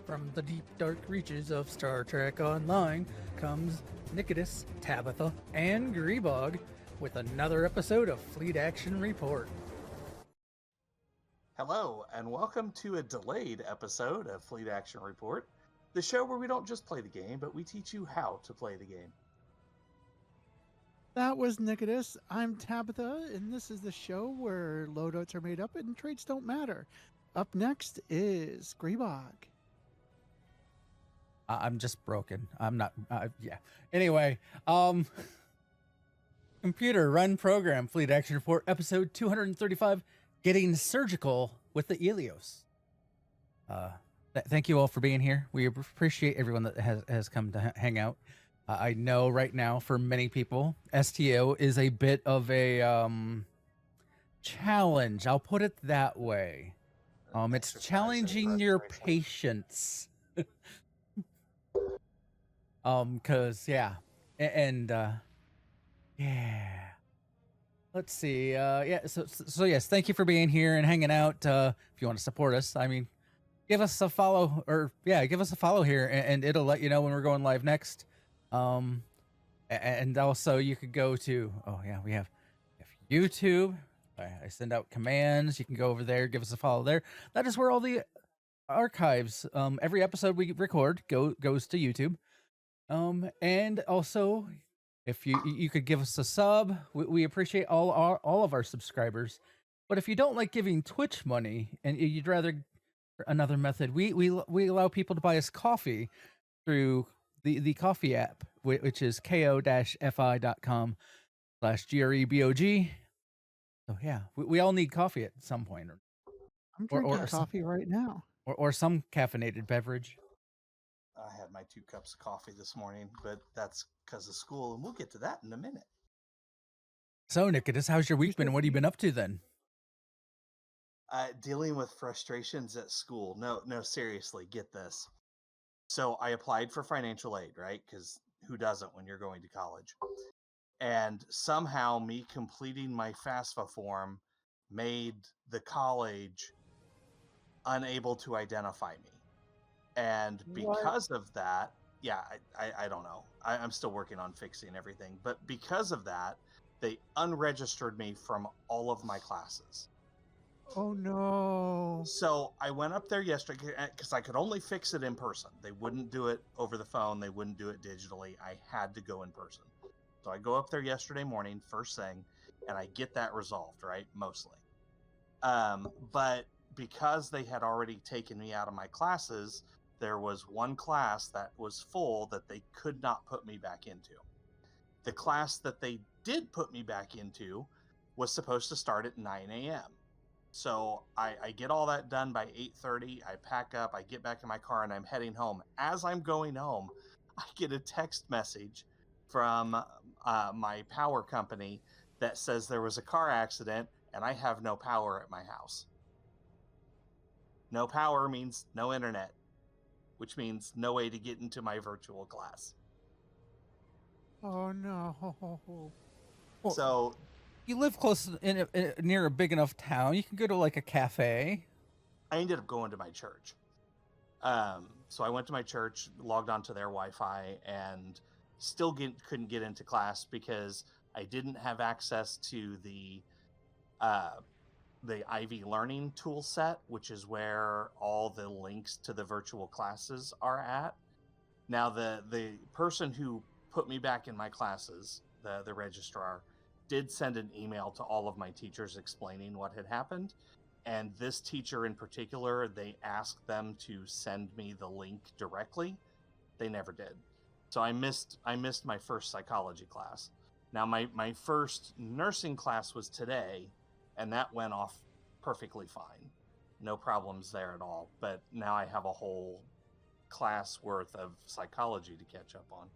From the deep, dark reaches of Star Trek Online comes Nikodas, Tabbytha, and Grebog with another episode of Fleet Action Report. Hello, and welcome to a delayed episode of Fleet Action Report, the show where we don't just play the game, but we teach you how to play the game. That was Nikodas. I'm Tabbytha, and this is the show where loadouts are made up and traits don't matter. Up next is Grebog. I'm just broken. I'm not. Yeah. Anyway, computer run program Fleet Action Report episode 235, getting surgical with the Eleos. Thank you all for being here. We appreciate everyone that has come to hang out. I know right now for many people, STO is a bit of a challenge. I'll put it that way. It's challenging your patience. Cause yeah, and yeah, let's see. Yeah, so yes, thank you for being here and hanging out. If you want to support us, I mean, give us a follow, or yeah, give us a follow here, and it'll let you know when we're going live next. And also you could go to, oh yeah, we have YouTube. I send out commands. You can go over there, give us a follow there. That is where all the archives, every episode we record goes to YouTube. And also, if you could give us a sub, we appreciate all of our subscribers. But if you don't like giving Twitch money and you'd rather another method, we allow people to buy us coffee through the coffee app, which is ko-fi.com/GREBOG. So yeah, we all need coffee at some point. I'm drinking coffee right now. Or some caffeinated beverage. I had my 2 cups of coffee this morning, but that's because of school, and we'll get to that in a minute. So, Nikodas, how's your week been? What have you been up to then? Dealing with frustrations at school. No, seriously, get this. So I applied for financial aid, right? Because who doesn't when you're going to college? And somehow me completing my FAFSA form made the college unable to identify me. And because of that, yeah, I don't know. I'm still working on fixing everything. But because of that, they unregistered me from all of my classes. Oh, no. So I went up there yesterday because I could only fix it in person. They wouldn't do it over the phone. They wouldn't do it digitally. I had to go in person. So I go up there yesterday morning, first thing, and I get that resolved, right? Mostly. But because they had already taken me out of my classes, there was one class that was full that they could not put me back into. The class that they did put me back into was supposed to start at 9 a.m. So I get all that done by 8:30. I pack up, I get back in my car, and I'm heading home. As I'm going home, I get a text message from my power company that says there was a car accident and I have no power at my house. No power means no internet, which means no way to get into my virtual class. Oh, no. Well, so you live close near a big enough town. You can go to like a cafe. I ended up going to my church. So I went to my church, logged onto their Wi-Fi, and still couldn't get into class because I didn't have access to the Ivy Learning tool set, which is where all the links to the virtual classes are at. Now, the person who put me back in my classes, the registrar, did send an email to all of my teachers explaining what had happened. And this teacher in particular, they asked them to send me the link directly. They never did. So I missed my first psychology class. Now, my first nursing class was today, and that went off perfectly fine. No problems there at all. But now I have a whole class worth of psychology to catch up on.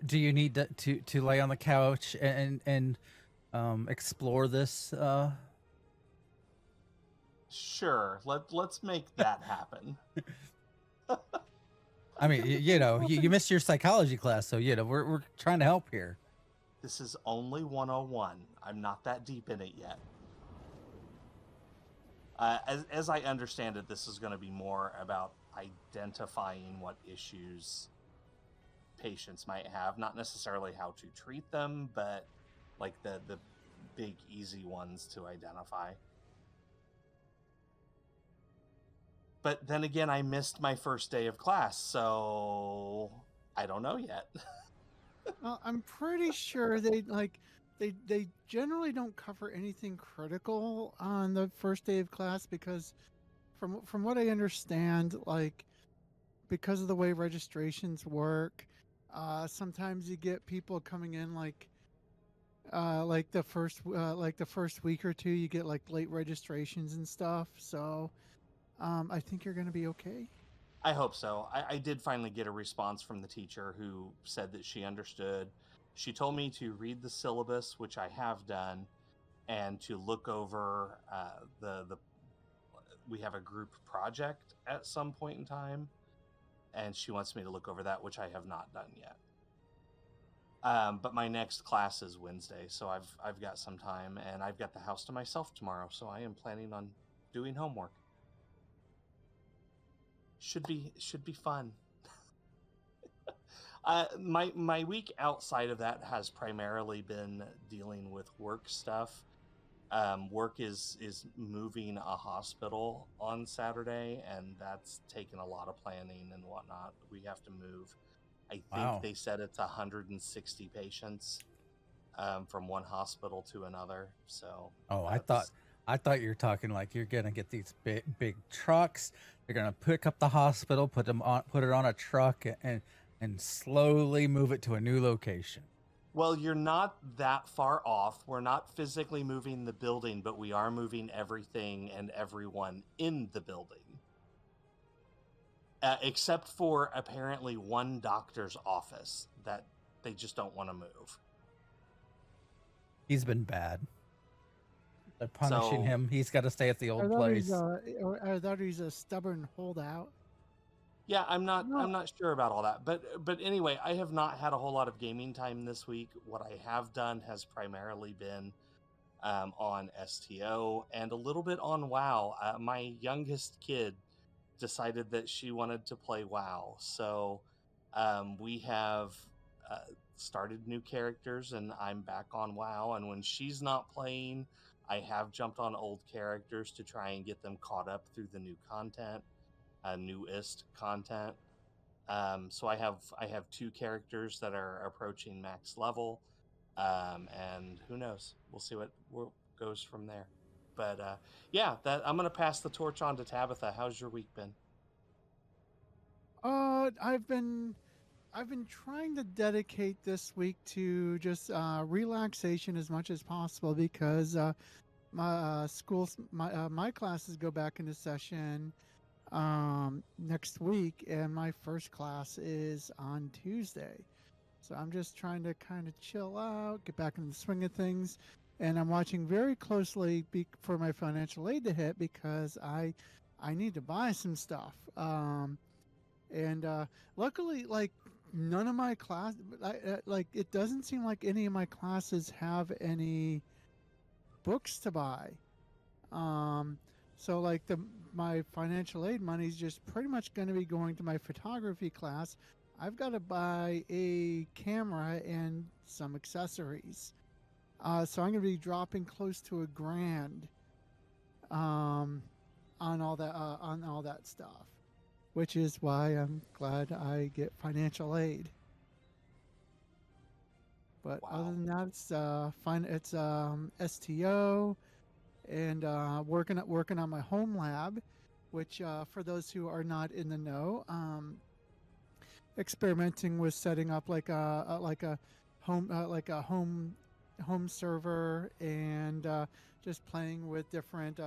Do you need to lay on the couch and explore this? Sure. Let's make that happen. I mean, you missed your psychology class, so we're trying to help here. This is only 101. I'm not that deep in it yet. As I understand it, this is going to be more about identifying what issues patients might have, not necessarily how to treat them, but like the big easy ones to identify. But then again, I missed my first day of class, so I don't know yet. Well, I'm pretty sure they generally don't cover anything critical on the first day of class, because from what I understand, like, because of the way registrations work, sometimes you get people coming in like the first week or two, you get like late registrations and stuff. So I think you're going to be okay. I hope so. I did finally get a response from the teacher who said that she understood. She told me to read the syllabus, which I have done, and to look over the we have a group project at some point in time, and she wants me to look over that, which I have not done yet. But my next class is Wednesday, so I've got some time, and I've got the house to myself tomorrow, so I am planning on doing homework. Should be fun. My week outside of that has primarily been dealing with work stuff. Work is moving a hospital on Saturday, and that's taken a lot of planning and whatnot. We have to move. I think they said it's 160 patients from one hospital to another. So I thought you were talking like you're gonna get these big trucks. You're gonna pick up the hospital, put it on a truck, and slowly move it to a new location. Well, you're not that far off. We're not physically moving the building, but we are moving everything and everyone in the building. Except for apparently one doctor's office that they just don't want to move. He's been bad. They're punishing him. He's got to stay at the old place. I thought he's a stubborn holdout. Yeah, I'm not sure about all that. But anyway, I have not had a whole lot of gaming time this week. What I have done has primarily been on STO and a little bit on WoW. My youngest kid decided that she wanted to play WoW. So we have started new characters, and I'm back on WoW. And when she's not playing, I have jumped on old characters to try and get them caught up through the new content, newest content. So I have 2 characters that are approaching max level, and who knows? We'll see what goes from there. But yeah, I'm gonna pass the torch on to Tabbytha. How's your week been? I've been trying to dedicate this week to just relaxation as much as possible, because my classes go back into session next week, and my first class is on Tuesday. So I'm just trying to kind of chill out, get back into the swing of things, and I'm watching very closely for my financial aid to hit, because I need to buy some stuff. And luckily, like, none of my class, like, it doesn't seem like any of my classes have any books to buy. So like my financial aid money is just pretty much going to be going to my photography class. I've got to buy a camera and some accessories. So I'm going to be dropping close to $1,000 on all that stuff, which is why I'm glad I get financial aid. But other than that, it's STO, and working on my home lab, which for those who are not in the know, experimenting with setting up like a home server, and just playing with different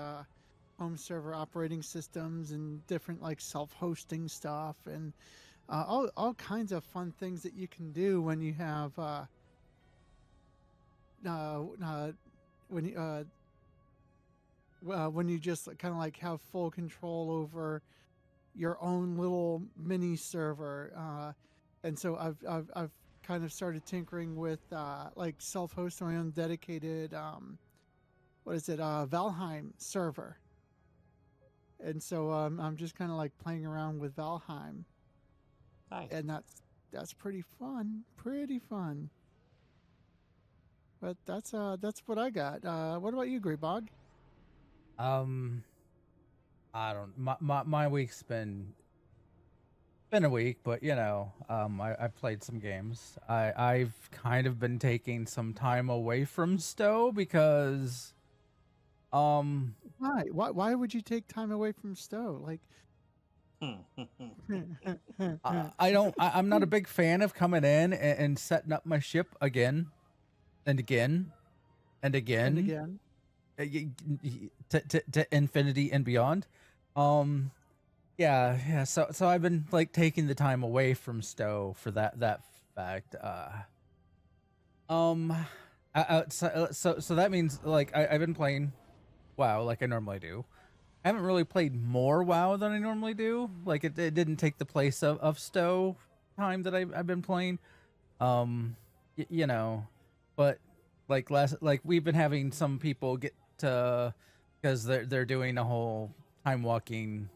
home server operating systems and different like self-hosting stuff, and all kinds of fun things that you can do when you have when you just kind of like have full control over your own little mini server. And so I've kind of started tinkering with like self-hosting my own dedicated Valheim server. and so I'm just kind of like playing around with Valheim, Nice. and that's pretty fun, pretty fun. But that's what I got. What about you, Grebog? Um, I don't. My week's been a week, but I've played some games. I've kind of been taking some time away from STO because Why would you take time away from STO? Like, I'm not a big fan of coming in and setting up my ship again and again and again, and again. To infinity and beyond. Yeah. So I've been like taking the time away from STO for that fact. So that means like I've been playing WoW like I normally do. I haven't really played more WoW than I normally do. Like it didn't take the place of STO time that I've been playing. But like we've been having some people get to, because they're doing a whole time walking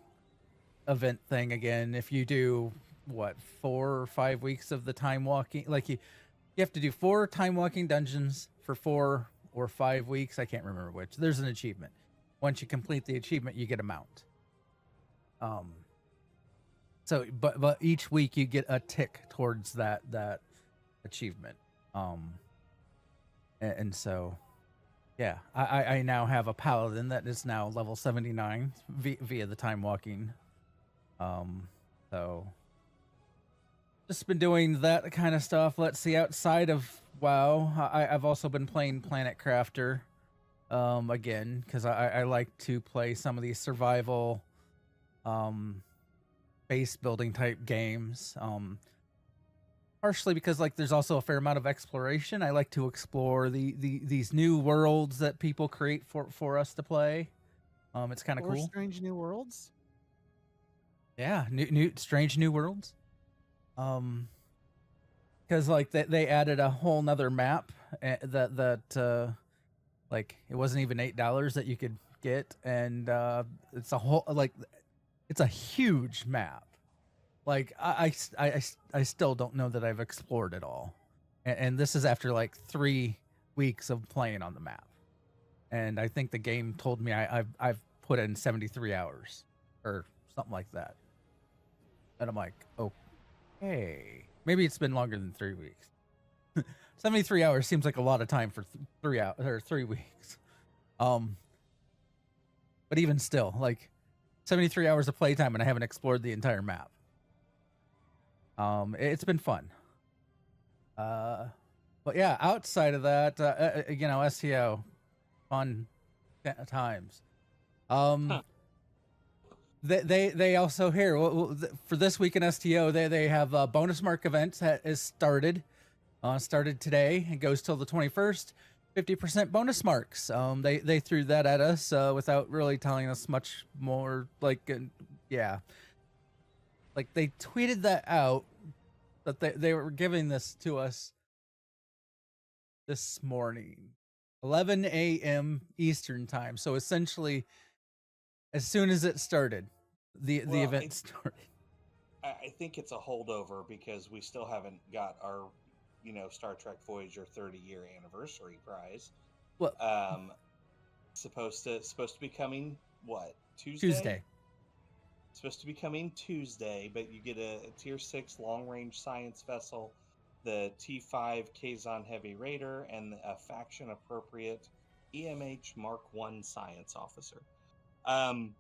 event thing again. If you do 4 or 5 weeks of the time walking, like you have to do 4 time walking dungeons for 4 or 5 weeks. I can't remember which. There's an achievement. Once you complete the achievement, you get a mount. So but each week you get a tick towards that achievement. And so yeah, I now have a paladin that is now level 79 via the time walking. So just been doing that kind of stuff. Let's see, outside of WoW, I've also been playing Planet Crafter again, because I like to play some of these survival base building type games. Partially because like there's also a fair amount of exploration. I like to explore these new worlds that people create for us to play. It's kind of cool. Strange New Worlds. Yeah, new strange new worlds. Because like they added a whole nother map that like it wasn't even $8 that you could get, and it's a whole it's a huge map. Like I still don't know that I've explored it all, and this is after like 3 weeks of playing on the map, and I think the game told me I've put in 73 hours or something like that, and I'm like, okay, maybe it's been longer than 3 weeks. 73 hours seems like a lot of time for 3 hours or 3 weeks. But even still, like 73 hours of playtime and I haven't explored the entire map. It's been fun. But yeah, outside of that, STO, fun times. They also here for this week in STO they have a bonus mark event that is started today. It goes till the 21st. 50% bonus marks. They threw that at us without really telling us much more. Like they tweeted that out that they were giving this to us this morning, 11 a.m. Eastern time. So essentially, as soon as it started, the event started. I think it's a holdover because we still haven't got our, Star Trek Voyager 30-year anniversary prize. Well, supposed to be coming Tuesday? Tuesday. Supposed to be coming Tuesday, but you get a Tier 6 long-range science vessel, the T5 Kazon Heavy Raider, and a faction-appropriate EMH Mark I science officer. I'm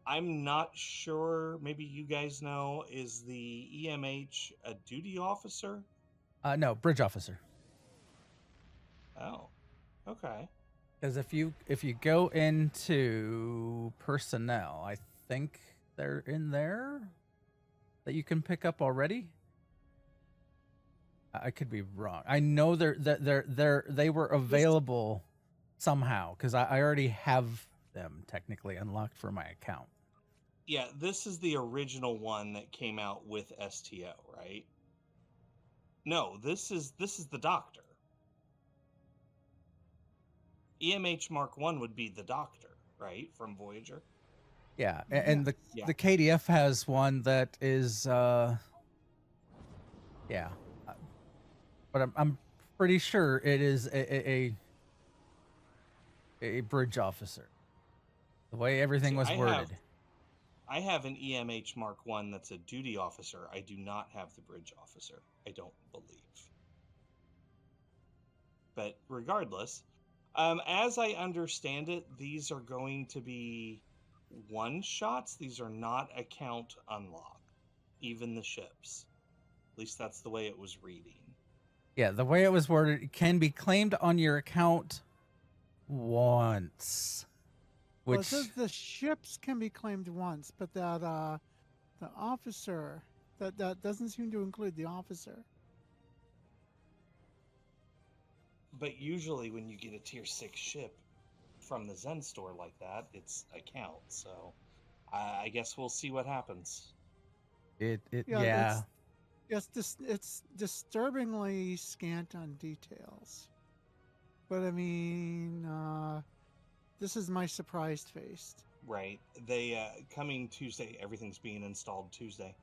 not sure. Maybe you guys know. Is the EMH a duty officer? No, bridge officer. Oh, okay. Because if you go into personnel, I think they're in there that you can pick up already. I could be wrong. I know they were available somehow because I already have them technically unlocked for my account. Yeah, this is the original one that came out with STO, right? No, this is the Doctor. EMH Mark I would be the Doctor, right, from Voyager? Yeah, and the Yes. the KDF has one that is yeah, uh, but I'm pretty sure it is a bridge officer. The way everything See, was worded. I have an EMH Mark 1 that's a duty officer. I do not have the bridge officer. I don't believe. But regardless, as I understand it, these are going to be one shots. These are not account unlock, even the ships. At least that's the way it was reading. Yeah, the way it was worded, it can be claimed on your account once. Well, it Which says the ships can be claimed once, but that the officer that doesn't seem to include the officer. But usually, when you get a tier 6 ship from the Zen store like that, it's account. So I guess we'll see what happens. yeah. It's disturbingly scant on details. But I mean, this is my surprised face. Right. They coming Tuesday. Everything's being installed Tuesday.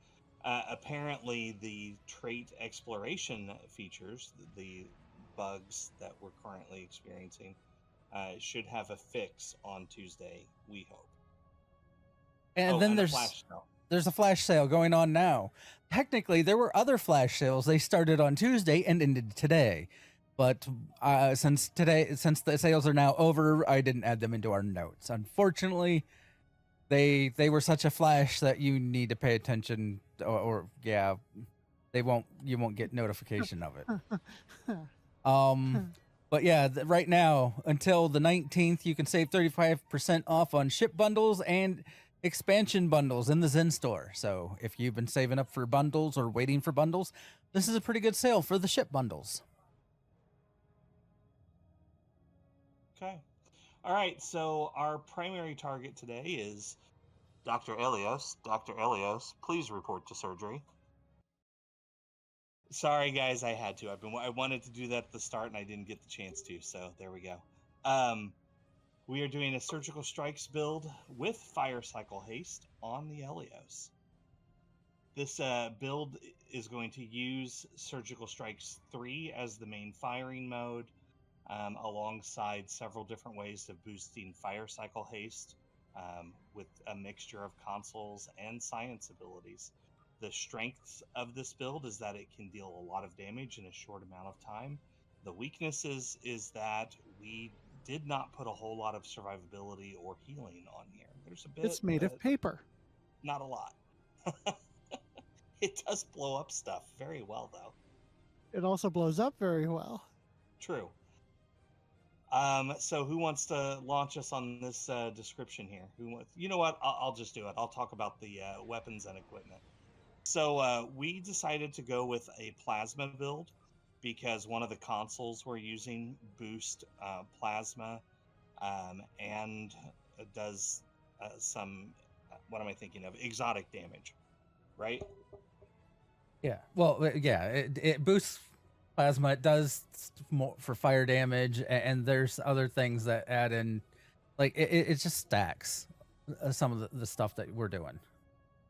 Apparently, the trait exploration features, the bugs that we're currently experiencing, should have a fix on Tuesday. We hope. And then and a there's flash sale. there's a flash sale going on now. Technically, there were other flash sales. They started on Tuesday and ended today. But since the sales are now over, I didn't add them into our notes. Unfortunately, they were such a flash that you need to pay attention, or yeah, you won't get notification of it. But yeah, right now until the 19th, you can save 35% off on ship bundles and expansion bundles in the Zen store. So if you've been saving up for bundles or waiting for bundles, this is a pretty good sale for the ship bundles. Okay. All right. So our primary target today is Dr. Eleos. Dr. Eleos, please report to surgery. Sorry, guys, I had to. I wanted to do that at the start, and I didn't get the chance to. So there we go. We are doing a surgical strikes build with fire cycle haste on the Eleos. This build is going to use surgical strikes 3 as the main firing mode, alongside several different ways of boosting fire cycle haste, with a mixture of consoles and science abilities. The strengths of this build is that it can deal a lot of damage in a short amount of time. The weaknesses is that we did not put a whole lot of survivability or healing on here. There's a bit. It's made of paper. Not a lot. It does blow up stuff very well, though. It also blows up very well. True. So who wants to launch us on this description here? You know what? I'll just do it. I'll talk about the weapons and equipment. So we decided to go with a plasma build because one of the consoles we're using boost plasma and does some, what am I thinking of? Exotic damage, right? Yeah. Well, yeah, it boosts plasma. It does more for fire damage, and there's other things that add in, like it just stacks some of the stuff that we're doing.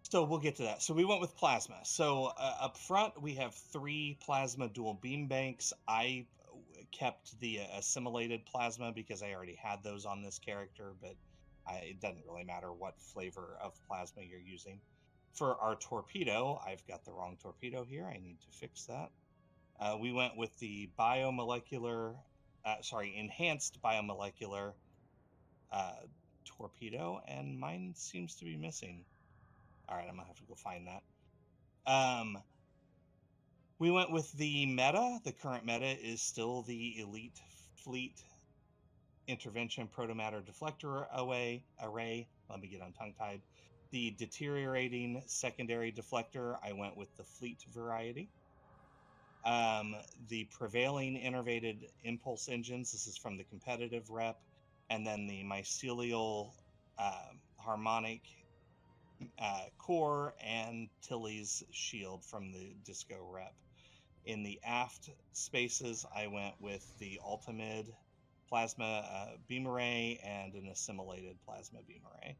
So we'll get to that. So we went with plasma. So up front, we have 3 plasma dual beam banks. I kept the assimilated plasma because I already had those on this character, but it doesn't really matter what flavor of plasma you're using. For our torpedo, I've got the wrong torpedo here. I need to fix that. We went with the enhanced biomolecular torpedo, and mine seems to be missing. All right, I'm gonna have to go find that. We went with the meta. The current meta is still the Elite Fleet Intervention Protomatter Deflector array. Let me get on tongue-tied. The deteriorating secondary deflector, I went with the Fleet variety. The prevailing innervated impulse engines, this is from the competitive rep, and then the mycelial harmonic core and Tilly's shield from the disco rep. In the aft spaces, I went with the ultimate plasma beam array and an assimilated plasma beam array.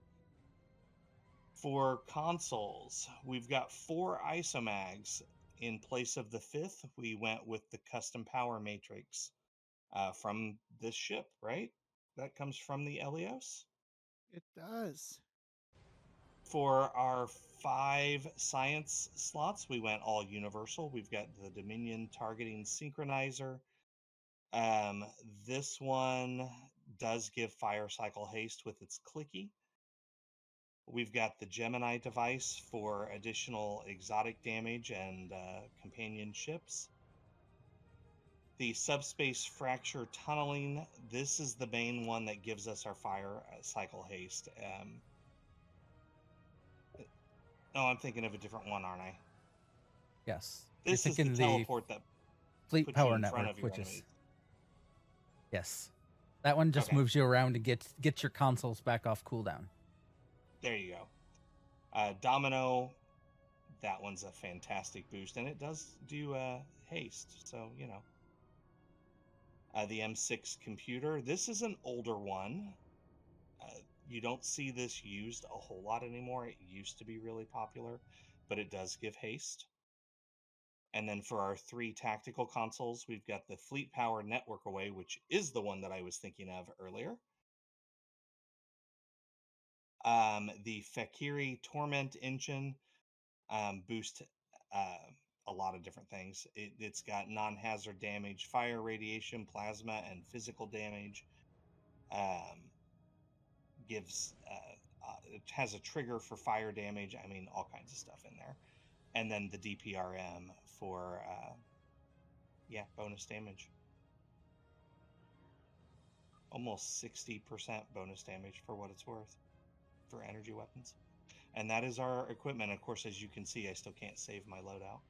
For consoles, we've got 4 isomags. In place of the 5th, we went with the custom power matrix from this ship, right? That comes from the Eleos. It does. For our 5 science slots, we went all universal. We've got the Dominion targeting synchronizer. This one does give fire cycle haste with its clicky. We've got the Gemini device for additional exotic damage and companion ships. The subspace fracture tunneling, this is the main one that gives us our fire cycle haste. No, I'm thinking of a different one, aren't I? Yes. This You're is the thinking teleport that Fleet puts Power you in front Network, of your which is enemies. yes. That one just Okay. moves you around to get your consoles back off cooldown. There you go. Domino, that one's a fantastic boost, and it does do haste, so, you know. The M6 computer, this is an older one. You don't see this used a whole lot anymore. It used to be really popular, but it does give haste. And then for our 3 tactical consoles, we've got the Fleet Power Network Away, which is the one that I was thinking of earlier. The Fakiri Torment engine boost a lot of different things. It's got non-hazard damage, fire, radiation, plasma, and physical damage. Gives it has a trigger for fire damage. I mean, all kinds of stuff in there. And then the DPRM for bonus damage. Almost 60% bonus damage for what it's worth for energy weapons. And that is our equipment. Of course, as you can see, I still can't save my loadout.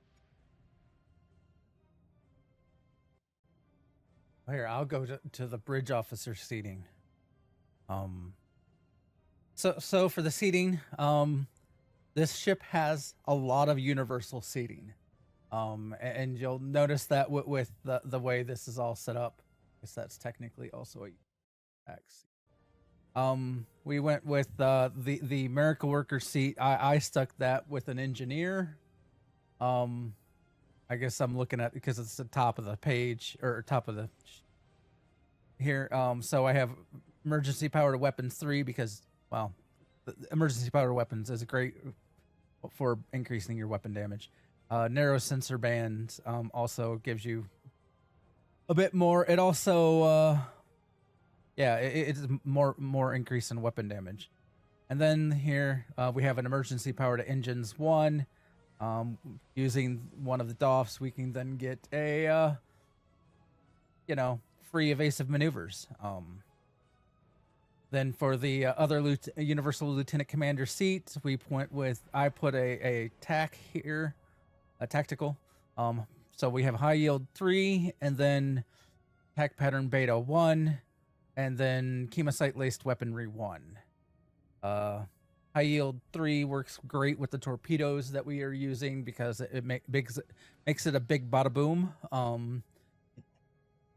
Here, I'll go to the bridge officer seating. So for the seating, this ship has a lot of universal seating. And you'll notice that with the way this is all set up. I guess that's technically also a X. We went with the miracle worker seat. I stuck that with an engineer. I guess I'm looking at because it's the top of the page or top of the here. So I have emergency power to weapons 3 because, well, the emergency power to weapons is great for increasing your weapon damage. Narrow sensor band also gives you a bit more. It also, it's more increase in weapon damage. And then here we have an emergency power to engines 1. Using one of the DOFs, we can then get a, free evasive maneuvers. Then for the other Universal Lieutenant Commander seat, I put a TAC here, a tactical. So we have high yield 3, and then TAC pattern beta 1, and then chemocyte laced weaponry 1. High yield 3 works great with the torpedoes that we are using because it makes it a big bada boom.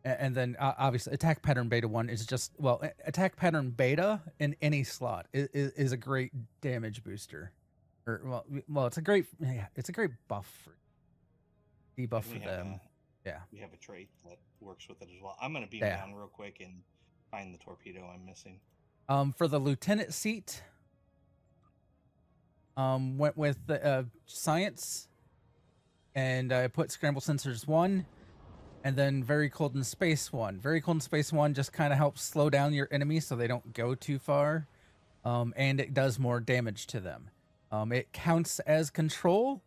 And then obviously attack pattern beta 1 is just, well, attack pattern beta in any slot is a great damage booster. Or it's a great buff for debuff for them. We have a trait that works with it as well. I'm going to beam down real quick and find the torpedo I'm missing. For the lieutenant seat, went with the science, and I put scramble sensors 1, and then very cold in space 1. Very cold in space 1 just kind of helps slow down your enemies so they don't go too far, and it does more damage to them. It counts as control,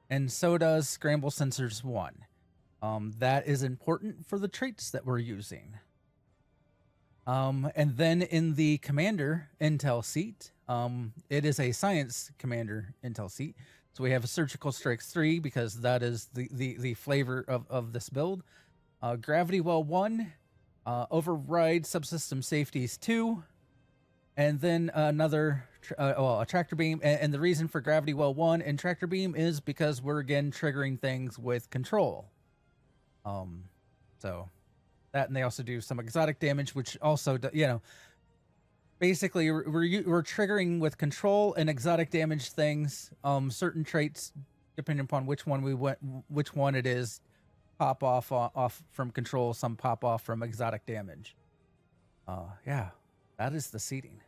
and so does scramble sensors 1. That is important for the traits that we're using. And then in the commander intel seat, it is a science commander intel seat. So we have a surgical strikes 3 because that is the flavor of this build. Gravity well 1, override subsystem safeties 2, and then another a tractor beam. And the reason for gravity well 1 and tractor beam is because we're again triggering things with control. So that, and they also do some exotic damage, which also, basically we're triggering with control and exotic damage things. Certain traits, depending upon which one which one it is, pop off from control. Some pop off from exotic damage. Yeah, that is the seating.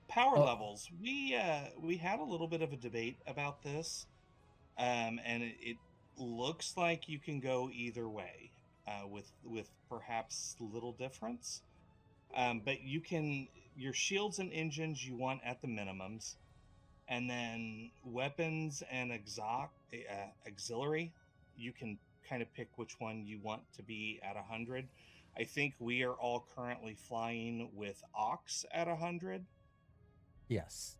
Power levels. We had a little bit of a debate about this, and it looks like you can go either way, with perhaps little difference. But your shields and engines you want at the minimums, and then weapons and auxiliary, you can kind of pick which one you want to be at 100. I think we are all currently flying with Aux at 100. Yes,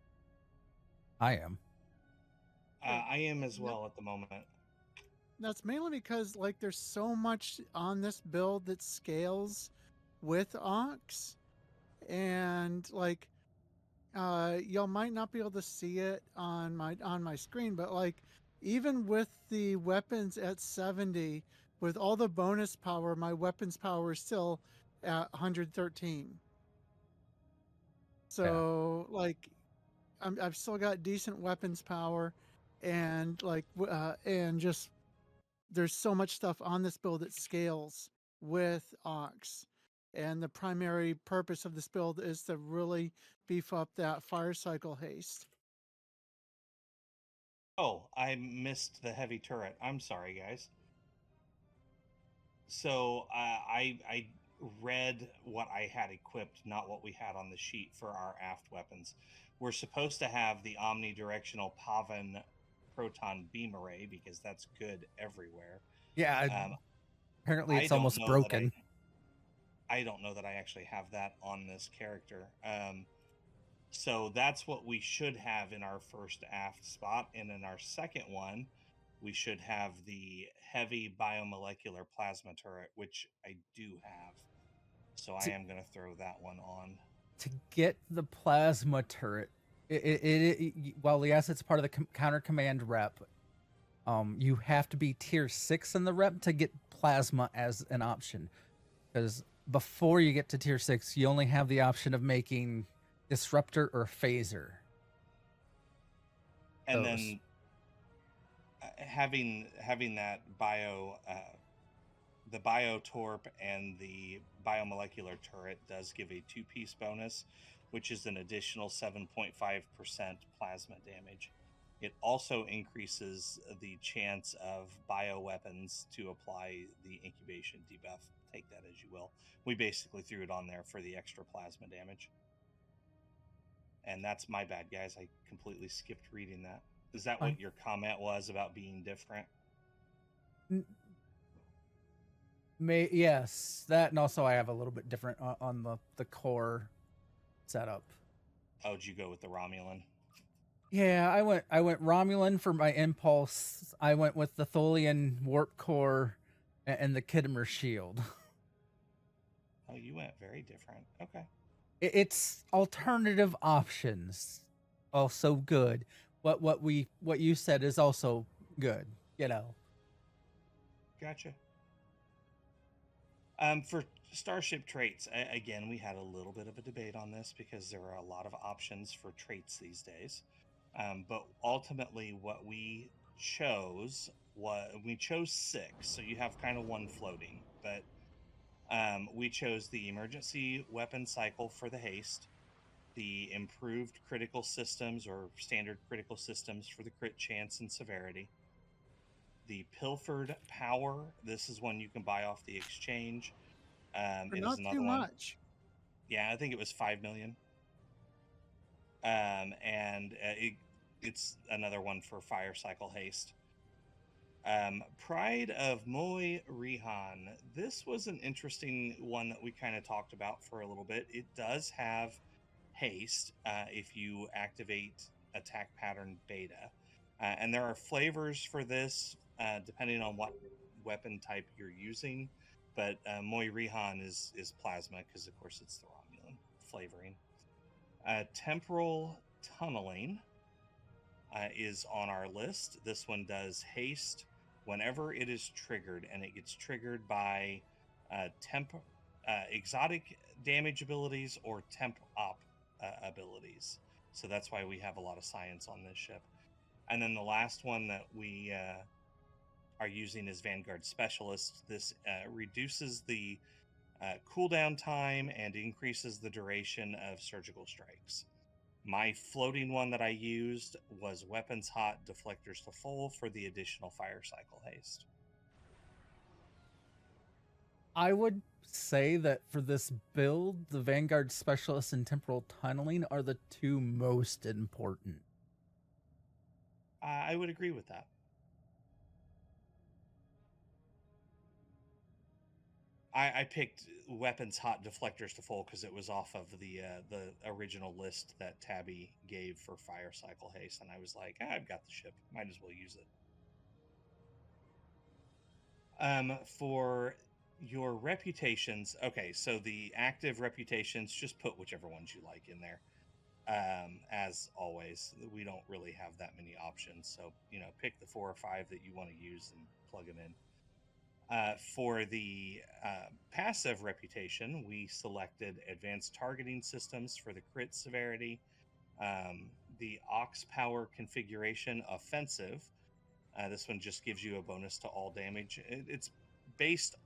I am. I am as well at the moment. That's mainly because like there's so much on this build that scales with Aux, and like y'all might not be able to see it on my screen, but like even with the weapons at 70, with all the bonus power, my weapons power is still at 113. So like I've still got decent weapons power, and like and just there's so much stuff on this build that scales with Aux. And the primary purpose of this build is to really beef up that fire cycle haste. Oh, I missed the heavy turret. I'm sorry, guys. So I read what I had equipped, not what we had on the sheet for our aft weapons. We're supposed to have the omnidirectional Pavan proton beam array because that's good everywhere. Yeah, apparently it's almost broken. I don't know that I actually have that on this character. So that's what we should have in our first aft spot. And in our second one, we should have the heavy biomolecular plasma turret, which I do have. So I am going to throw that one on. To get the plasma turret, well, yes, it's part of the counter command rep. You have to be tier 6 in the rep to get plasma as an option, because before you get to tier 6, you only have the option of making disruptor or phaser. And then having that the biotorp and the biomolecular turret does give a 2-piece bonus, which is an additional 7.5% plasma damage. It also increases the chance of bioweapons to apply the incubation debuff. Take that as you will. We basically threw it on there for the extra plasma damage. And that's my bad, guys. I completely skipped reading that. Is that what your comment was about being different? Yes, that, and also I have a little bit different on the core setup. Oh, did you go with the Romulan? Yeah, I went Romulan for my impulse. I went with the Tholian warp core and the Khitomer shield. Oh, you went very different. Okay. It's alternative options, also good. What you said is also good. You know. Gotcha. For starship traits, again, we had a little bit of a debate on this because there are a lot of options for traits these days. But ultimately, what we chose we chose 6, so you have kind of one floating. But we chose the emergency weapon cycle for the haste, the improved critical systems or standard critical systems for the crit chance and severity, the pilfered power. This is one you can buy off the exchange. It not is another too one. much. Yeah, I think it was 5 million. It's another one for fire cycle haste. Pride of Moy Rihan. This was an interesting one that we kind of talked about for a little bit. It does have haste if you activate attack pattern beta. And there are flavors for this depending on what weapon type you're using. But Moy Rihan is plasma because, of course, it's the Romulan flavoring. Temporal tunneling is on our list. This one does haste whenever it is triggered, and it gets triggered by exotic damage abilities or temp op abilities. So that's why we have a lot of science on this ship. And then the last one that we are using is Vanguard Specialist. This reduces the cooldown time and increases the duration of surgical strikes. My floating one that I used was Weapons Hot, Deflectors to Full for the additional fire cycle haste. I would say that for this build, the Vanguard Specialist and Temporal Tunneling are the two most important. I would agree with that. I picked Weapons Hot, Deflectors to Full because it was off of the original list that Tabby gave for fire cycle haste, and I was like, I've got the ship, might as well use it. For your reputations, okay, so the active reputations, just put whichever ones you like in there. As always, we don't really have that many options, so pick the 4 or 5 that you want to use and plug them in. For the passive reputation, we selected Advanced Targeting Systems for the crit severity, the Aux Power Configuration Offensive. This one just gives you a bonus to all damage. It's based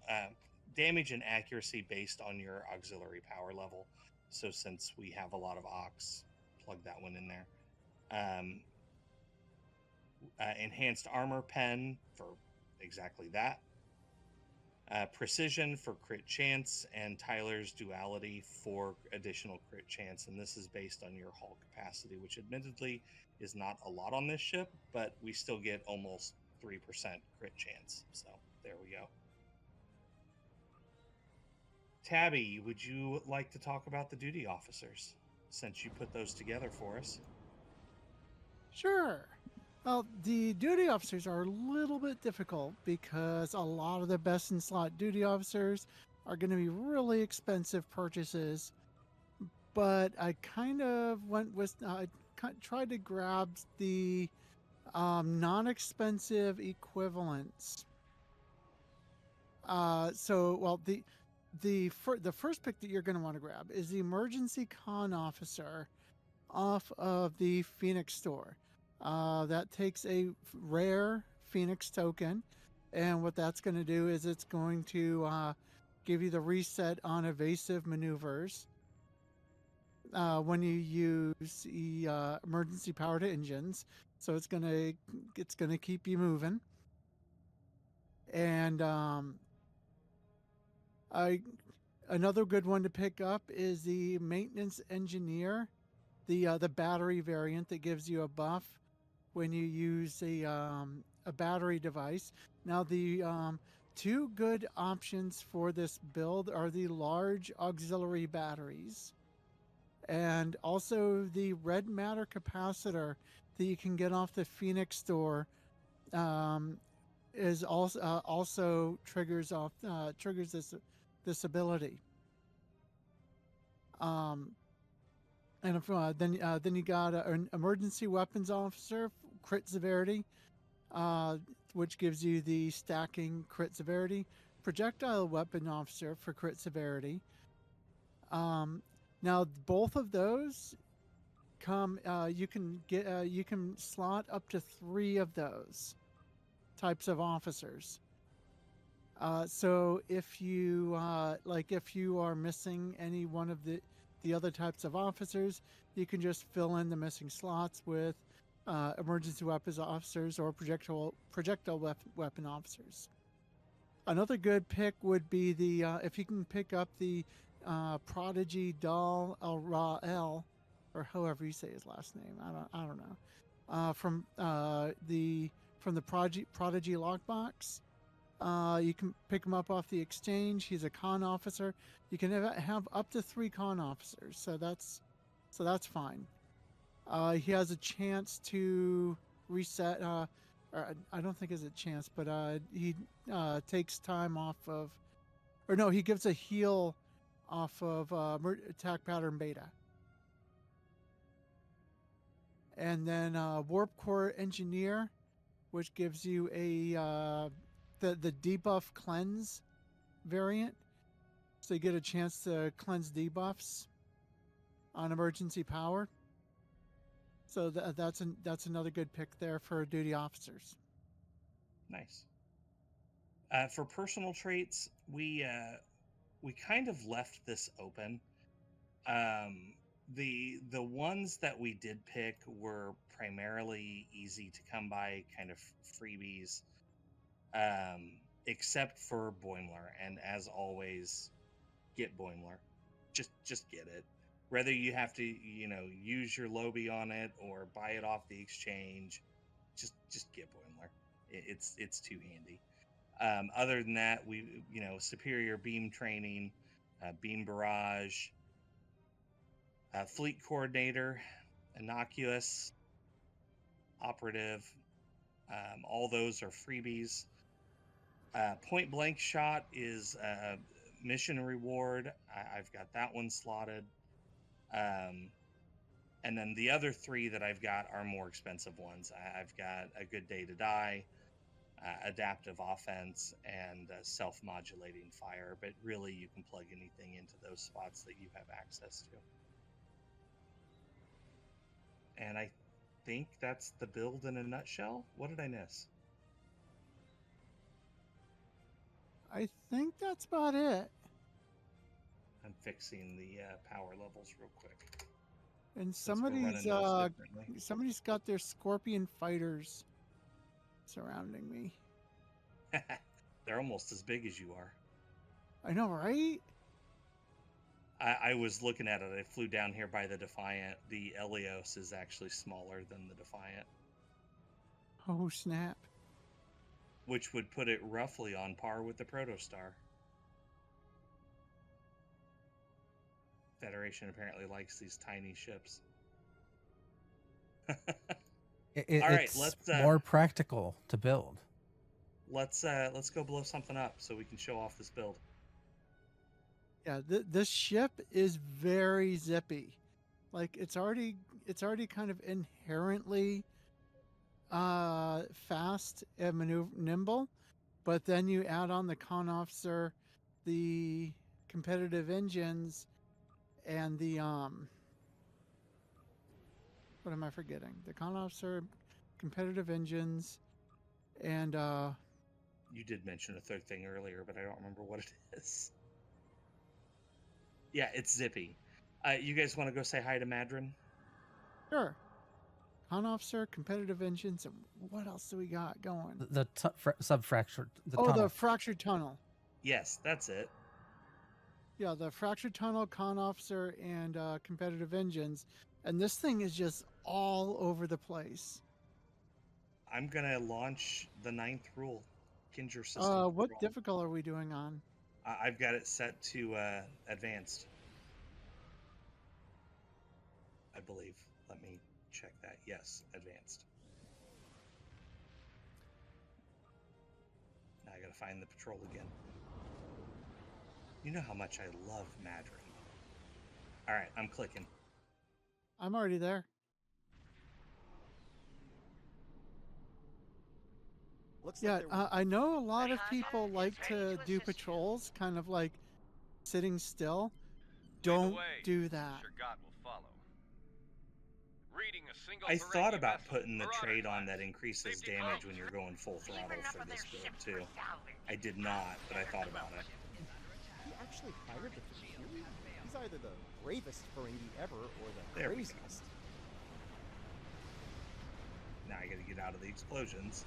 damage and accuracy based on your auxiliary power level. So since we have a lot of Aux, plug that one in there. Enhanced Armor Pen for exactly that. Precision for crit chance, and Tyler's Duality for additional crit chance, and this is based on your hull capacity, which admittedly is not a lot on this ship, but we still get almost 3% crit chance, so there we go. Tabby, would you like to talk about the duty officers, since you put those together for us? Sure. Well, the duty officers are a little bit difficult because a lot of the best in slot duty officers are going to be really expensive purchases. But I kind of went with, tried to grab the non-expensive equivalents. The first pick that you're going to want to grab is the emergency con officer off of the Phoenix store. That takes a rare Phoenix token, and what that's going to do is it's going to give you the reset on evasive maneuvers when you use the emergency powered engines. So it's gonna keep you moving. And another good one to pick up is the maintenance engineer, the battery variant that gives you a buff when you use a battery device. Now, the two good options for this build are the large auxiliary batteries and also the red matter capacitor that you can get off the Phoenix store. Is also triggers this ability. And then you got an emergency weapons officer, crit severity, which gives you the stacking crit severity. Projectile weapon officer for crit severity. Now both of those come. You can slot up to 3 of those types of officers. So if you are missing any one of the other types of officers, you can just fill in the missing slots with emergency weapons officers or projectile weapon officers. Another good pick would be the if you can pick up the Prodigy Dal El Ra'el, or however you say his last name. I don't know. From the Prodigy lockbox. You can pick him up off the exchange. He's a con officer. You can have up to 3 con officers, so that's fine. He has a chance to reset. Or I don't think it's a chance, but he takes time off of, or no, he gives a heal off of attack pattern beta. And then Warp Core Engineer, which gives you a the debuff cleanse variant. So you get a chance to cleanse debuffs on emergency power. So that's another good pick there for duty officers. Nice. For personal traits, we kind of left this open. The ones that we did pick were primarily easy to come by, kind of freebies, except for Boimler. And as always, get Boimler. Just get it. Whether you have to, use your Lobby on it or buy it off the exchange, just get Boimler. It's too handy. Other than that, we superior beam training, beam barrage, fleet coordinator, innocuous, operative. All those are freebies. Point blank shot is mission reward. I've got that one slotted. And then the other three that I've got are more expensive ones. I've got a good day to die, adaptive offense, and self-modulating fire. But really, you can plug anything into those spots that you have access to. And I think that's the build in a nutshell. What did I miss? I think that's about it. I'm fixing the power levels real quick. And Since we're running those differently. somebody's got their Scorpion fighters surrounding me. They're almost as big as you are. I know, right? I was looking at it. I flew down here by the Defiant. The Eleos is actually smaller than the Defiant. Oh, snap. Which would put it roughly on par with the Protostar. Federation apparently likes these tiny ships. All right, let's more practical to build. Let's go blow something up so we can show off this build. Yeah, this ship is very zippy. Like it's already kind of inherently fast and nimble, but then you add on the con officer, the competitive engines, and the what am I forgetting? The con officer, competitive engines, and you did mention a third thing earlier, but I don't remember what it is. Yeah, it's zippy. You guys want to go say hi to Madron? Sure. Con officer, competitive engines, and what else do we got going? The subfractured. The fractured tunnel. Yes, that's it. Yeah, the fractured tunnel, con officer, and competitive engines, and this thing is just all over the place. I'm gonna launch the 9th rule, Kinger system. What difficult are we doing on? I've got it set to advanced, I believe. Let me check that. Yes, advanced. Now I gotta find the patrol again. You know how much I love Madron. All right, I'm clicking. I'm already there. Yeah, I know a lot of people like to do patrols, kind of like sitting still. Don't do that. I thought about putting the trait on that increases damage when you're going full throttle for this build too. I did not, but I thought about it. He actually fired the Fury? He's either the bravest Ferengi ever or the craziest. Now I gotta get out of the explosions.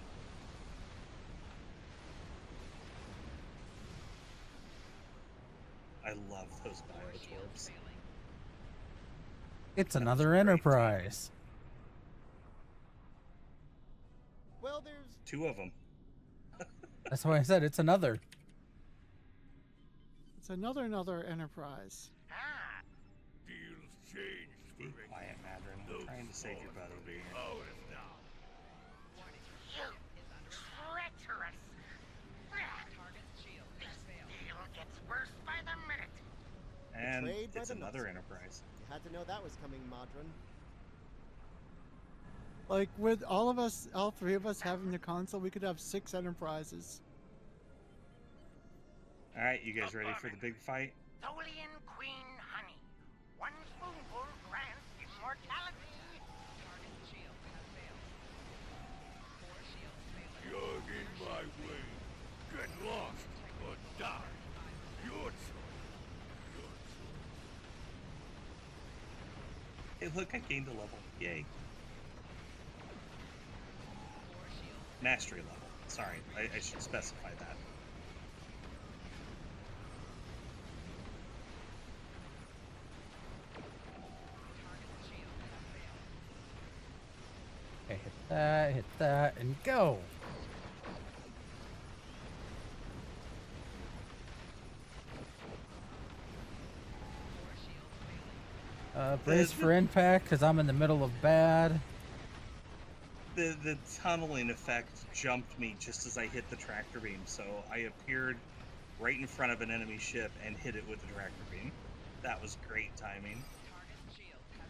I love those biotorbs. It's another Enterprise. Well, there's 2 of them. That's why I said it's another. It's another Enterprise. Deals changed. Be quiet, Madron. I'm trying to save your butt over here. And it's another Enterprise. You had to know that was coming, Madron. Like with all 3 of us having the console, we could have 6 Enterprises. All right, you guys ready for the big fight? Tholian Queen Honey. One spoonful grants immortality. Target shield has failed. 4 shields failing. You're in my way. Get lost or die. Your choice. Your choice. Hey, look, I gained a level. Yay. Mastery level. Sorry, I should specify that. Okay, hit that, and go. Brace for impact, because I'm in the middle of bad. The tunneling effect jumped me just as I hit the tractor beam, so I appeared right in front of an enemy ship and hit it with the tractor beam. That was great timing. Target shield has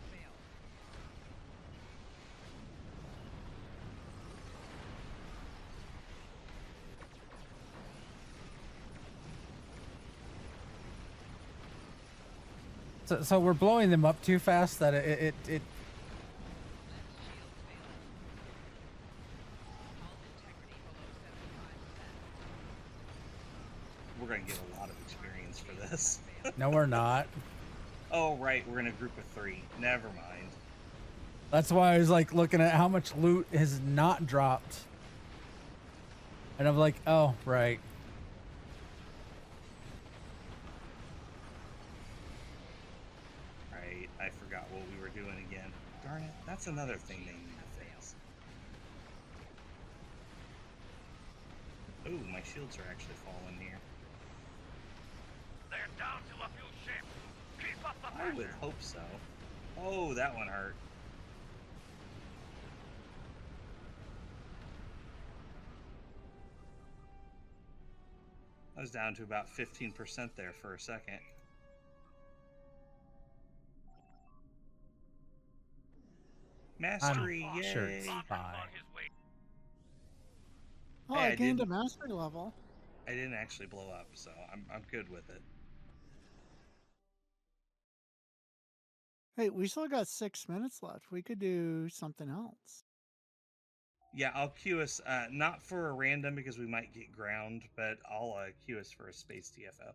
failed. So we're blowing them up too fast that it We're going to get a lot of experience for this. No, we're not. Oh, right, we're in a group of 3. Never mind. That's why I was like looking at how much loot has not dropped. And I'm like, oh, right. Right, I forgot what we were doing again. Darn it, that's another thing they need to fix. Ooh, my shields are actually falling here. They're down to a few ships. Keep up the I would pressure. hope so. Oh, that one hurt. I was down to about 15% there for a second. Mastery, I'm yay! sure it's On fine. his way. Oh, Hey, I I gained a didn't- mastery level. I didn't actually blow up, so I'm good with it. Hey, we still got 6 minutes left. We could do something else. Yeah, I'll queue us, not for a random because we might get ground, but I'll queue us for a space TFO.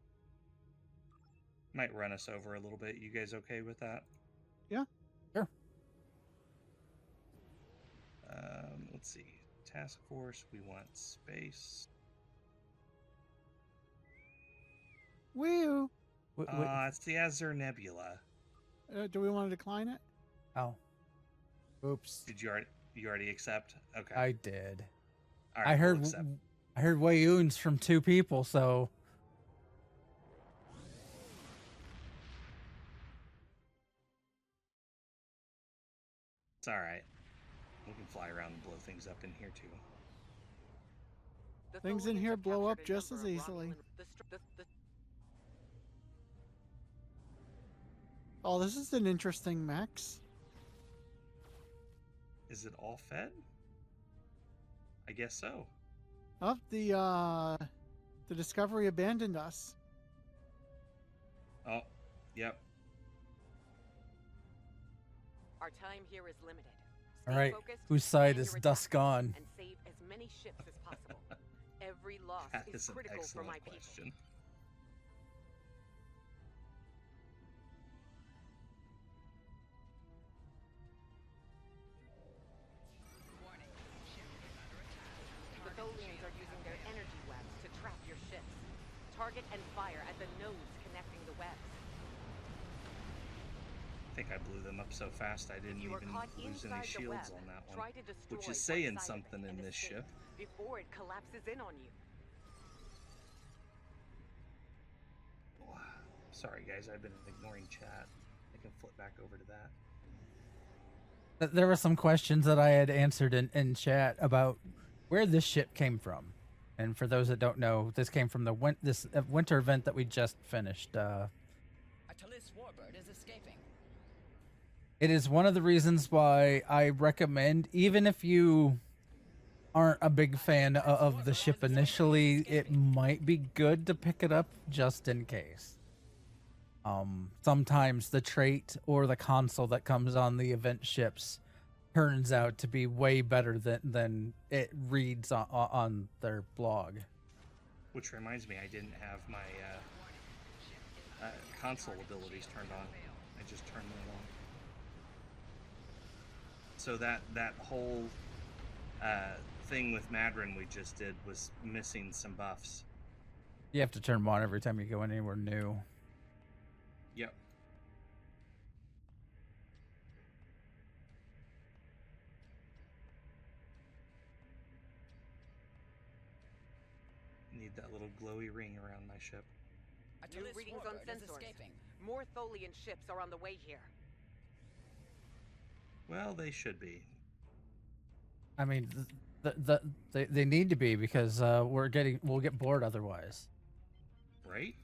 Might run us over a little bit. You guys okay with that? Yeah. Sure. Let's see. Task force, we want space. Woo! It's the Azure Nebula. Do we want to decline it? Oh. Oops. Did you already accept? Okay. I did. All right, I we'll heard accept. I heard Wayoons from 2 people, so It's all right. We can fly around and blow things up in here too. The Things in Tholians here have blow up captured a just number as of easily. Romulan- Oh, this is an interesting max. Is it all fed? I guess so. Oh, the Discovery abandoned us. Oh, yep. Our time here is limited. all Stay right. focused, Whose side plan is your dusk attack, gone? and save as many ships as possible. Every loss That is is an critical for excellent my people. question. The Tholians are using their energy webs to trap your ships. Target and fire at the nodes connecting the webs. I think I blew them up so fast I didn't If you are even caught lose any inside the shields web, on that try one. to destroy Which is one saying side of it something in and this escape ship. before it collapses in on you. Sorry guys, I've been ignoring chat. I can flip back over to that. There were some questions that I had answered in chat about where this ship came from. And for those that don't know, this came from the winter event that we just finished. A Talis warbird is escaping. It is one of the reasons why I recommend, even if you aren't a big fan of the ship initially, it might be good to pick it up just in case. Sometimes the trait or the console that comes on the event ships turns out to be way better than it reads on their blog. Which reminds me, I didn't have my console abilities turned on. I just turned them on. So that whole thing with Madron we just did was missing some buffs. You have to turn them on every time you go anywhere new. Yep. Need that little glowy ring around my ship. A New Talis readings on warbird is sensors. escaping. More Tholian ships are on the way here. Well, they should be. I mean, they need to be, because we'll get bored otherwise. Right?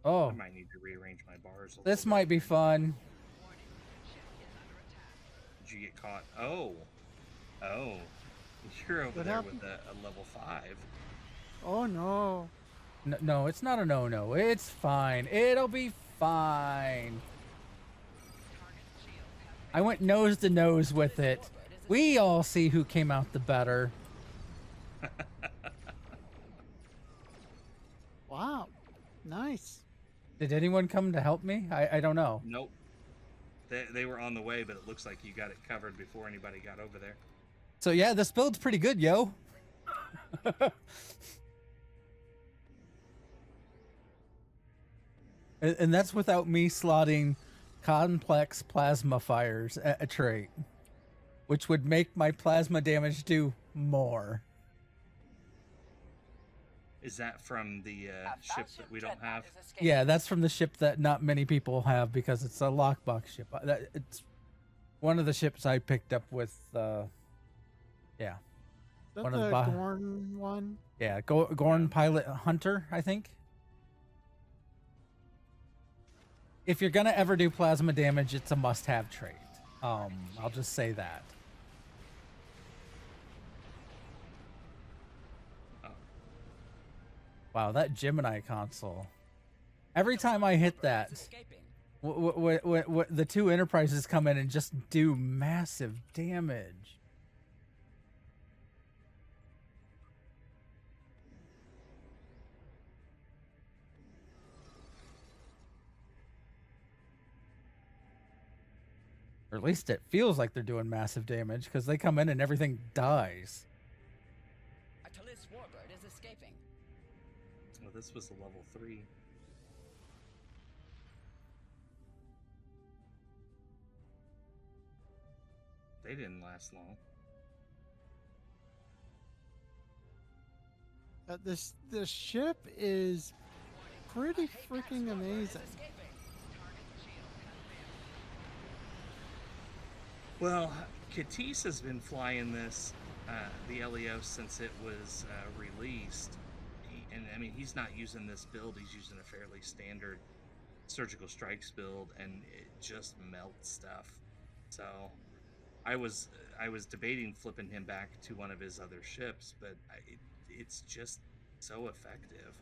Oh, I might need to rearrange my bars a this little might be fun. bit. Did you get caught? Oh. You're over What there happened? with a level 5. Oh no. No, it's not a no-no. It's fine. It'll be fine. I went nose to nose with it. We all see who came out the better. Wow. Nice. Did anyone come to help me? I don't know. Nope. They were on the way, but it looks like you got it covered before anybody got over there. So yeah, this build's pretty good, yo. And that's without me slotting complex plasma fires at a trait, which would make my plasma damage do more. Is that from the ship that we don't have? Yeah, that's from the ship that not many people have, because it's a lockbox ship. It's one of the ships I picked up with, yeah. Is that One of the the bo- Gorn one? Yeah, Gorn Pilot Hunter, I think. If you're gonna ever do plasma damage, it's a must-have trait. I'll just say that. Wow, that Gemini console. Every time I hit that, the two Enterprises come in and just do massive damage. Or at least it feels like they're doing massive damage, because they come in and everything dies. A Talis warbird is escaping. Well, this was a level 3. They didn't last long. This ship is pretty freaking amazing. Well, Katis has been flying this, the Eleos, since it was released. And I mean, he's not using this build, he's using a fairly standard surgical strikes build, and it just melts stuff. So I was debating flipping him back to one of his other ships, but it's just so effective.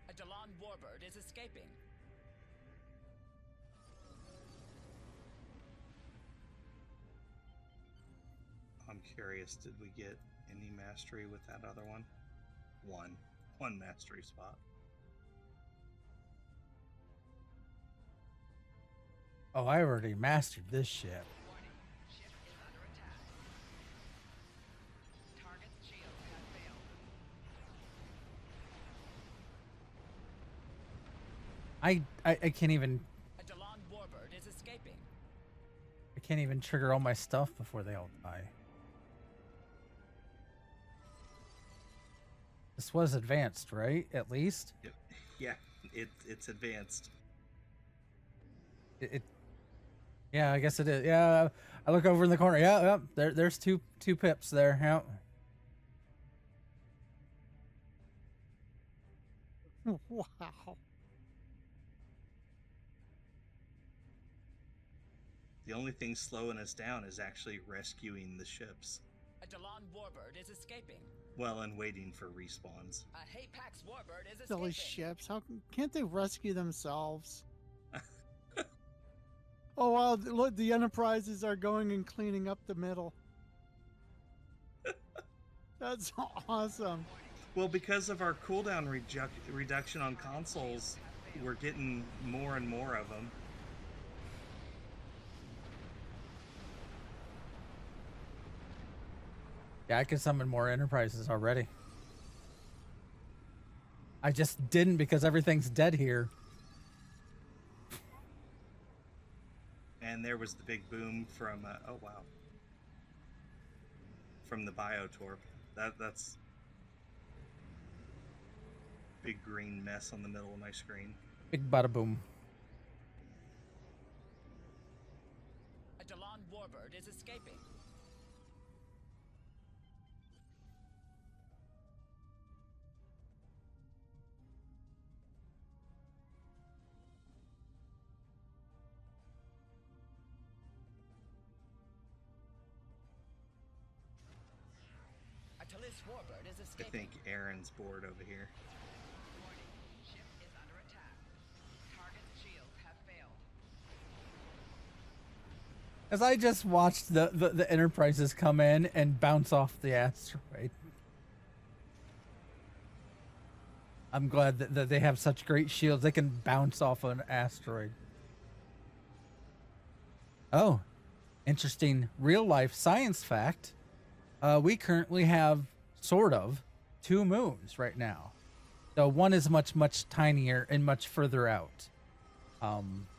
A Dalan warbird is escaping. I'm curious, did we get any mastery with that other one? One mastery spot. Oh, I already mastered this ship. I can't even. A Dalan warbird is escaping. I can't even trigger all my stuff before they all die. This was advanced, right? At least. Yeah, it's advanced. Yeah, I guess it is. Yeah, I look over in the corner. Yeah, there's two pips there. Yeah. Wow. The only thing slowing us down is actually rescuing the ships. A Delon warbird is escaping. Well, and waiting for respawns. A Hapax warbird is Silly escaping. ships. Can't they rescue themselves? Oh wow! Look, the Enterprises are going and cleaning up the middle. That's awesome. Well, because of our cooldown reduction on consoles, we're getting more and more of them. Yeah, I can summon more Enterprises already. I just didn't because everything's dead here. And there was the big boom from, oh wow. From the Biotorp. That's big green mess on the middle of my screen. Big bada boom. A Delon warbird is escaping. A Talis warbird is I escaping. think Aaron's bored over here. Warning. Ship is under attack. Target's shields have failed. As I just watched the Enterprises come in and bounce off the asteroid. I'm glad that they have such great shields. They can bounce off an asteroid. Oh, interesting real life science fact. We currently have sort of 2 moons right now. So one is much, much tinier and much further out.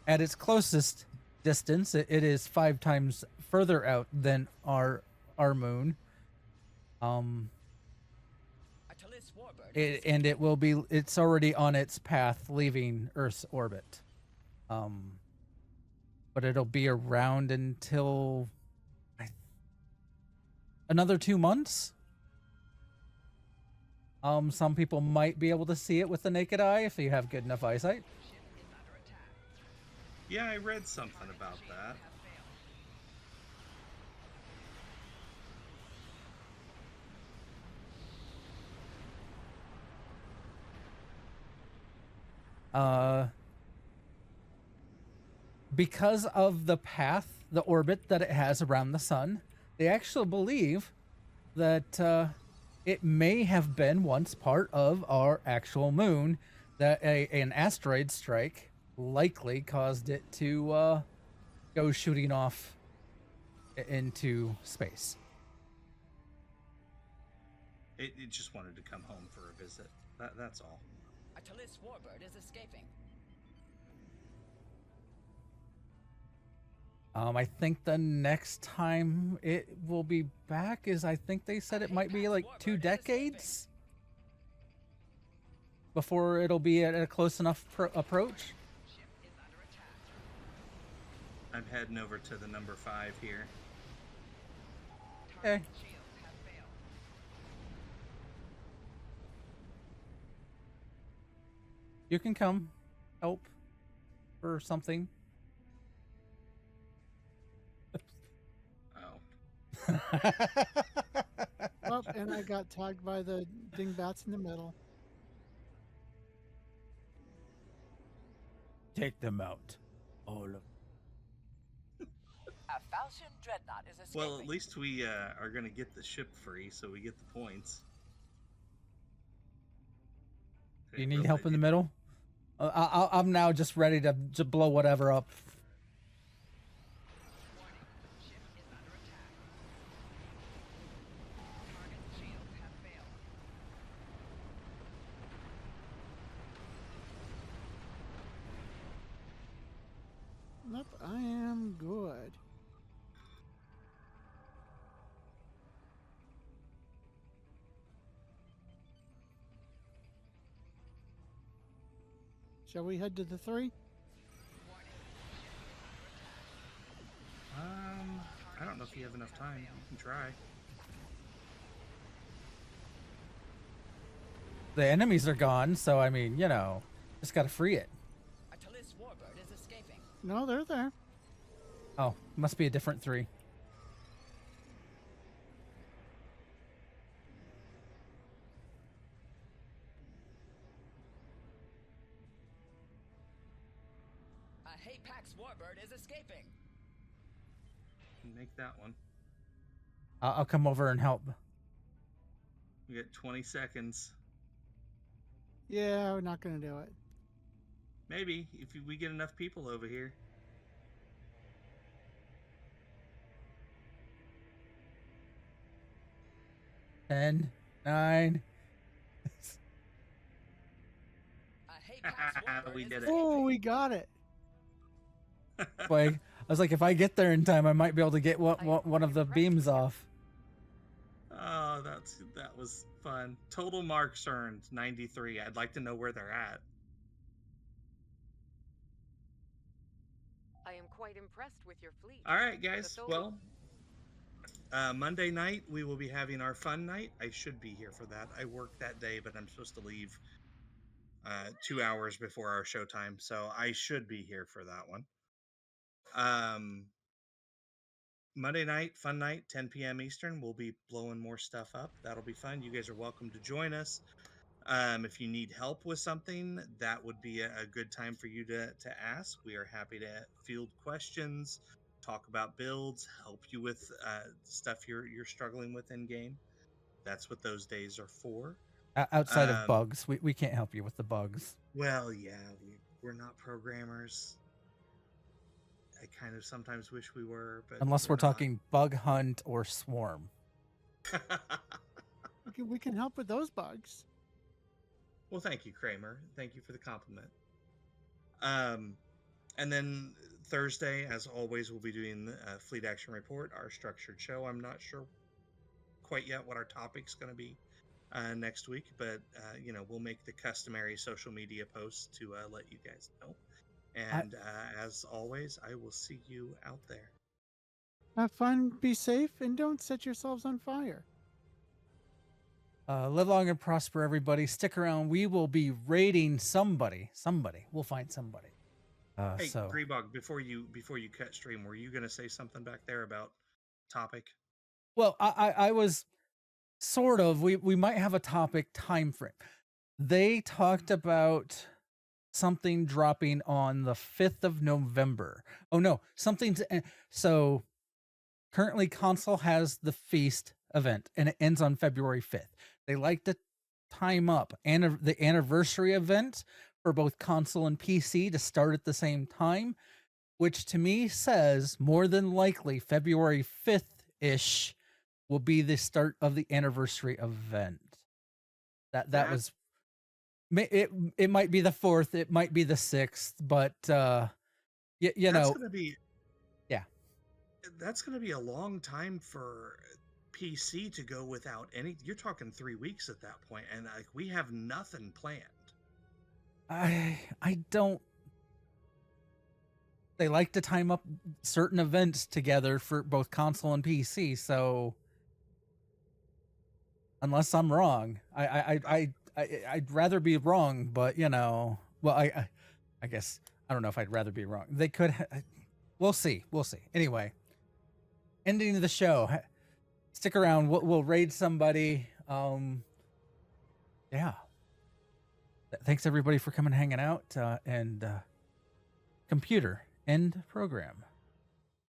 At its closest distance, it is 5 times further out than our moon. A Talis warbird is It's already on its path leaving Earth's orbit. But it'll be around until another 2 months. Some people might be able to see it with the naked eye if you have good enough eyesight. Yeah, I read something about that. Because of the path, the orbit that it has around the sun, they actually believe that it may have been once part of our actual moon, that an asteroid strike likely caused it to go shooting off into space. It just wanted to come home for a visit. That's all. A Talis warbird is escaping. I think the next time it will be back is, I think they said it might be like 2 decades before it'll be at a close enough approach. I'm heading over to the number 5 here. Okay. You can come help or something. Oh, and I got tagged by the dingbats in the middle. Take them out. All of A Falchion dreadnought is escaping. Well, at least we are going to get the ship free, so we get the points. Do you need help in the middle? I'm now just ready to blow whatever up. Nope, I am good. Shall we head to the 3? I don't know if you have enough time. You can try. the enemies are gone, so I mean, you know, just gotta free it. A Talis warbird is escaping. No, they're there. Oh, must be a different 3. A Hapax warbird is escaping. Make that one. I'll come over and help. We get 20 seconds. Yeah, we're not gonna do it. Maybe if we get enough people over here. Ten, 9. A Hapax warbird We is did it. escaping. Oh, we got it. Like, I was like, if I get there in time, I might be able to get one of the beams off. Oh, that was fun. Total marks earned 93. I'd like to know where they're at. I am quite impressed with your fleet. All right, guys. The Tholian- Well, Monday night we will be having our fun night. I should be here for that. I work that day, but I'm supposed to leave 2 hours before our showtime, so I should be here for that one. Monday night, fun night, 10 p.m. Eastern. We'll be blowing more stuff up. That'll be fun. You guys are welcome to join us. If you need help with something, that would be a good time for you to ask. We are happy to field questions, talk about builds, help you with stuff you're struggling with in game. That's what those days are for. Outside of bugs, we can't help you with the bugs. Well, yeah, we're not programmers. I kind of sometimes wish we were, but Unless we're not. talking bug hunt or swarm. We can help with those bugs. Well, thank you, Kramer. Thank you for the compliment. And then Thursday, as always, we'll be doing the Fleet Action Report, our structured show. I'm not sure quite yet what our topic's going to be next week, but we'll make the customary social media posts to let you guys know. And as always, I will see you out there. Have fun, be safe, and don't set yourselves on fire. Live long and prosper, everybody. Stick around. We will be raiding somebody. We'll find somebody. Hey, so Grebog, before you cut stream, were you going to say something back there about topic? well, I was sort of. We might have a topic time frame. They talked about something dropping on the 5th of November. Oh no, so currently console has the feast event and it ends on February 5th. They like to time up the anniversary event for both console and PC to start at the same time, which to me says more than likely February 5th-ish will be the start of the anniversary event. That was it might be the 4th, it might be the 6th, but That's going to be a long time for PC to go without any. You're talking 3 weeks at that point, and like we have nothing planned. I don't. They like to time up certain events together for both console and PC, so unless I'm wrong, I'd rather be wrong, but well, I guess I don't know if I'd rather be wrong. They could. We'll see. Anyway, ending of the show. Stick around. We'll raid somebody. Yeah. Thanks everybody for coming, hanging out, and computer end program.